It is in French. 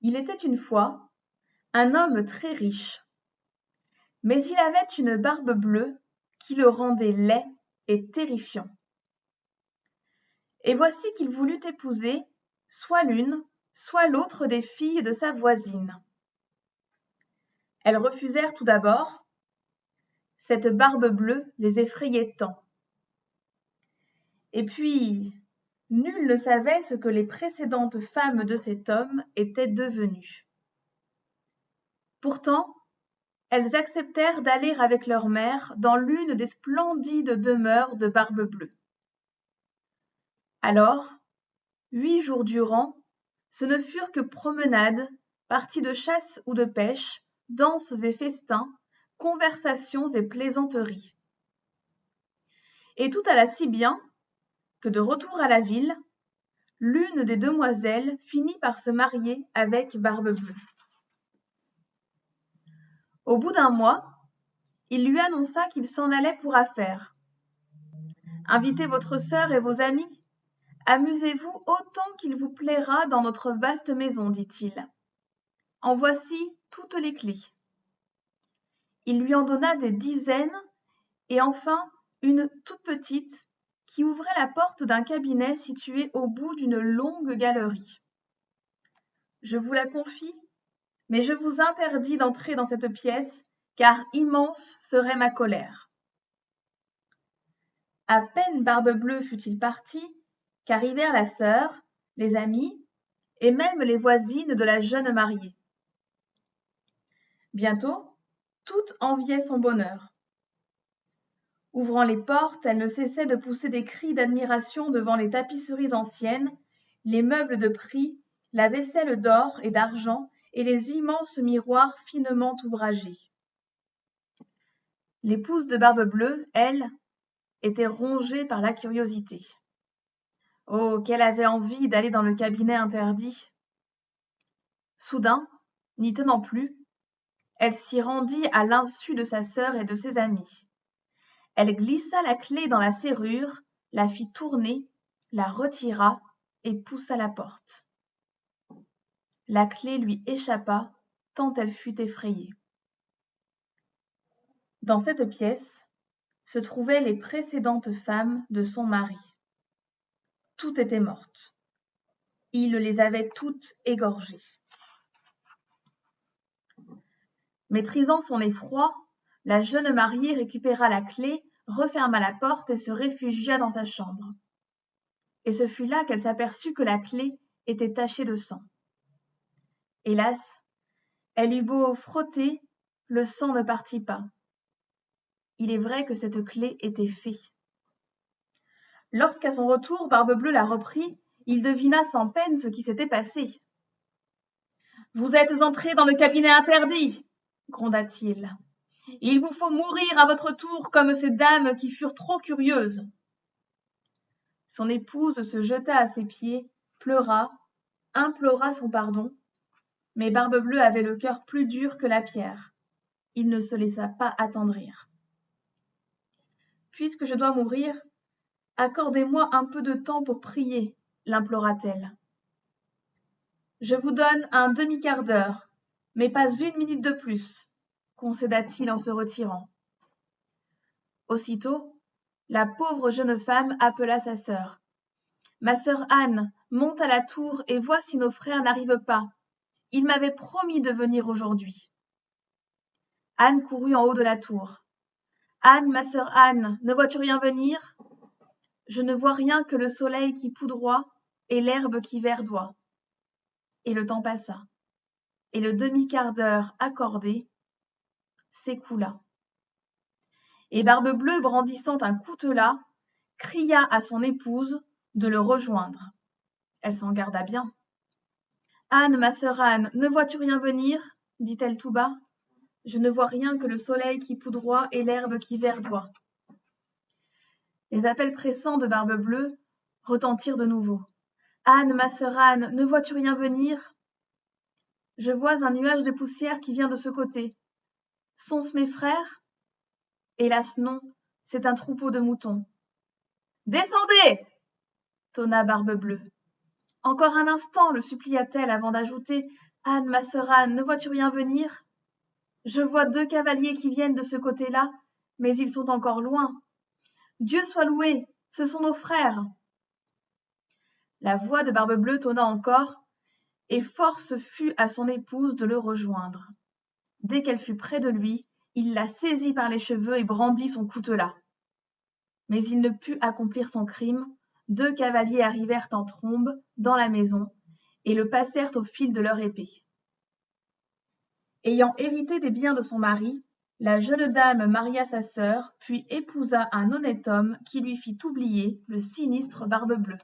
Il était une fois un homme très riche, mais il avait une barbe bleue qui le rendait laid et terrifiant. Et voici qu'il voulut épouser soit l'une, soit l'autre des filles de sa voisine. Elles refusèrent tout d'abord, cette barbe bleue les effrayait tant. Et puis, nul ne savait ce que les précédentes femmes de cet homme étaient devenues. Pourtant, elles acceptèrent d'aller avec leur mère dans l'une des splendides demeures de Barbe-Bleue. Alors, 8 jours durant, ce ne furent que promenades, parties de chasse ou de pêche, danses et festins, conversations et plaisanteries. Et tout alla si bien que de retour à la ville, l'une des demoiselles finit par se marier avec Barbe-Bleue. Au bout d'un mois, il lui annonça qu'il s'en allait pour affaires. « Invitez votre sœur et vos amis. Amusez-vous autant qu'il vous plaira dans notre vaste maison, dit-il. En voici toutes les clés. » Il lui en donna des dizaines et enfin une toute petite qui ouvrait la porte d'un cabinet situé au bout d'une longue galerie. « Je vous la confie, mais je vous interdis d'entrer dans cette pièce, car immense serait ma colère. » À peine Barbe-Bleue fut-il parti, qu'arrivèrent la sœur, les amis et même les voisines de la jeune mariée. Bientôt, toutes enviaient son bonheur. Ouvrant les portes, elle ne cessait de pousser des cris d'admiration devant les tapisseries anciennes, les meubles de prix, la vaisselle d'or et d'argent et les immenses miroirs finement ouvragés. L'épouse de Barbe-Bleue, elle, était rongée par la curiosité. Oh, qu'elle avait envie d'aller dans le cabinet interdit! Soudain, n'y tenant plus, elle s'y rendit à l'insu de sa sœur et de ses amis. Elle glissa la clé dans la serrure, la fit tourner, la retira et poussa la porte. La clé lui échappa, tant elle fut effrayée. Dans cette pièce se trouvaient les précédentes femmes de son mari. Toutes étaient mortes. Il les avait toutes égorgées. Maîtrisant son effroi, la jeune mariée récupéra la clé, referma la porte et se réfugia dans sa chambre. Et ce fut là qu'elle s'aperçut que la clé était tachée de sang. Hélas, elle eut beau frotter, le sang ne partit pas. Il est vrai que cette clé était fée. Lorsqu'à son retour, Barbe-Bleue la reprit, il devina sans peine ce qui s'était passé. « Vous êtes entrés dans le cabinet interdit !» gronda-t-il. « Il vous faut mourir à votre tour comme ces dames qui furent trop curieuses. » Son épouse se jeta à ses pieds, pleura, implora son pardon, mais Barbe-Bleue avait le cœur plus dur que la pierre. Il ne se laissa pas attendrir. « Puisque je dois mourir, accordez-moi un peu de temps pour prier, l'implora-t-elle. « Je vous donne un demi-quart d'heure, mais pas 1 minute de plus, concéda-t-il en se retirant. Aussitôt, la pauvre jeune femme appela sa sœur. « Ma sœur Anne, monte à la tour et vois si nos frères n'arrivent pas. Ils m'avaient promis de venir aujourd'hui. » Anne courut en haut de la tour. « Anne, ma sœur Anne, ne vois-tu rien venir ? » ?»« Je ne vois rien que le soleil qui poudroie et l'herbe qui verdoie. » Et le temps passa. Et le demi-quart d'heure accordé s'écoula. Et Barbe-Bleue, brandissant un coutelas, cria à son épouse de le rejoindre. Elle s'en garda bien. « Anne, ma sœur Anne, ne vois-tu rien venir ? » dit-elle tout bas. « Je ne vois rien que le soleil qui poudroie et l'herbe qui verdoie. » Les appels pressants de Barbe-Bleue retentirent de nouveau. « Anne, ma sœur Anne, ne vois-tu rien venir ? Je vois un nuage de poussière qui vient de ce côté. Sont-ce mes frères ? Hélas non, c'est un troupeau de moutons. »« Descendez !» tonna Barbe-Bleue. Encore un instant, le supplia-t-elle avant d'ajouter. Anne, ma sœur Anne, ne vois-tu rien venir? Je vois 2 cavaliers qui viennent de ce côté-là, mais ils sont encore loin. Dieu soit loué, ce sont nos frères. La voix de Barbe-Bleue tonna encore, et force fut à son épouse de le rejoindre. Dès qu'elle fut près de lui, il la saisit par les cheveux et brandit son coutelas. Mais il ne put accomplir son crime. 2 cavaliers arrivèrent en trombe dans la maison et le passèrent au fil de leur épée. Ayant hérité des biens de son mari, la jeune dame maria sa sœur, puis épousa un honnête homme qui lui fit oublier le sinistre Barbe-Bleue.